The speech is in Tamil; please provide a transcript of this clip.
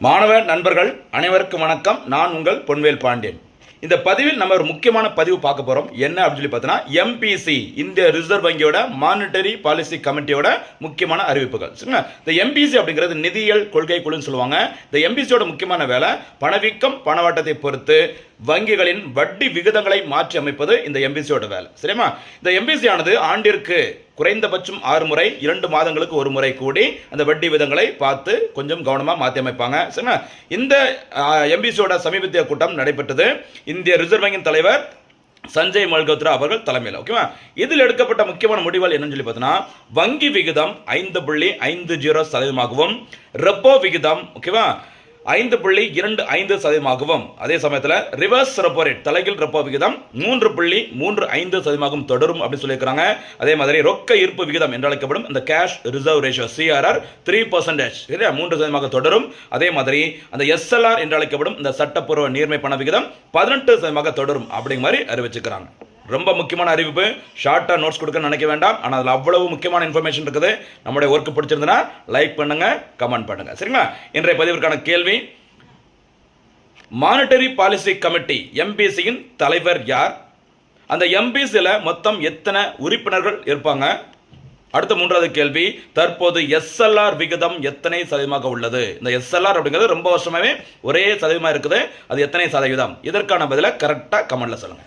மாணவ நண்பர்கள் அனைவருக்கும் வணக்கம். நான் உங்கள் பொன்வேல் பாண்டியன். இந்த பதிவில் நம்ம ஒரு முக்கியமான பதிவு பார்க்க போறோம். என்ன அப்படின்னு சொல்லி பார்த்தீங்கன்னா, எம்பிசி இந்திய ரிசர்வ் வங்கியோட மானிட்டரி பாலிசி கமிட்டியோட முக்கியமான அறிவிப்புகள். இந்த எம்பிசி அப்படிங்கிறது நிதியியல் கொள்கை குழுன்னு சொல்லுவாங்க. இந்த எம்பிசியோட முக்கியமான வேலை பணவீக்கம் பணவாட்டத்தை பொறுத்து வங்கிகளின் வட்டி விகிதங்களை மாற்றி அமைப்பது இந்த எம்பிசியோட வேலை. சரிமா? இந்த எம்பிசி ஆனது ஆண்டிற்கு குறைந்தபட்சம் 6 முறை 2 மாதங்களுக்கு ஒரு முறை கூடி அந்த வட்டி விதங்களை பார்த்து கொஞ்சம் கவனமாக மாற்றி அமைப்பாங்க. சரிங்களா? இந்த எம்பிசியோட சமீபத்திய கூட்டம் நடைபெற்றது. இந்திய ரிசர்வ் வங்கியின் தலைவர் சஞ்சய் மல்கோத்ரா அவர்கள் தலைமையில். ஓகேவா? இதில் எடுக்கப்பட்ட முக்கியமான முடிவுகள் என்னன்னு சொல்லி பார்த்தோன்னா, வங்கி விகிதம் 5.50% ரெப்போ விகிதம் ஓகேவா 5.25% அதே சமயத்தில் ரிவர்ஸ் ரெப்போ ரேட் தலைகீழ் ரெப்போ விகிதம் 3.35% தொடரும் அப்படின்னு சொல்லியிருக்காங்க. அதே மாதிரி ரொக்க இருப்பு விகிதம் என்று அழைக்கப்படும் இந்த கேஷ் ரிசர்வ் ரேஷியோ CRR 3% 3% தொடரும். அதே மாதிரி அந்த SLR என்று அழைக்கப்படும் இந்த சட்டப்பூர்வ நீர்மை பண விகிதம் 18% தொடரும் அப்படிங்கிற மாதிரி அறிவிச்சுக்கிறாங்க. ரொம்ப முக்கியமான அறிவிப்பு. ஷார்ட்டாக நோட்ஸ் கொடுக்க நினைக்க வேண்டாம். ஆனால் அதில் அவ்வளவு முக்கியமான இன்ஃபர்மேஷன் இருக்குது. நம்முடைய ஒர்க் பிடிச்சிருந்தனா லைக் பண்ணுங்க, கமெண்ட் பண்ணுங்க. சரிங்களா? இன்றைய பதிவிற்கான கேள்வி, மானிட்டரி பாலிசி கமிட்டி எம்பிசியின் தலைவர் யார்? அந்த எம்பிசியில் மொத்தம் எத்தனை உறுப்பினர்கள் இருப்பாங்க? அடுத்த 3வது கேள்வி, தற்போது SLR விகிதம் எத்தனை சதவீதமாக உள்ளது? இந்த SLR அப்படிங்கிறது ரொம்ப வருஷமாவே ஒரே சதவீதமாக இருக்குது. அது எத்தனை சதவீதம்? இதற்கான பதிலை கரெக்டாக கமெண்ட்ல சொல்லுங்க.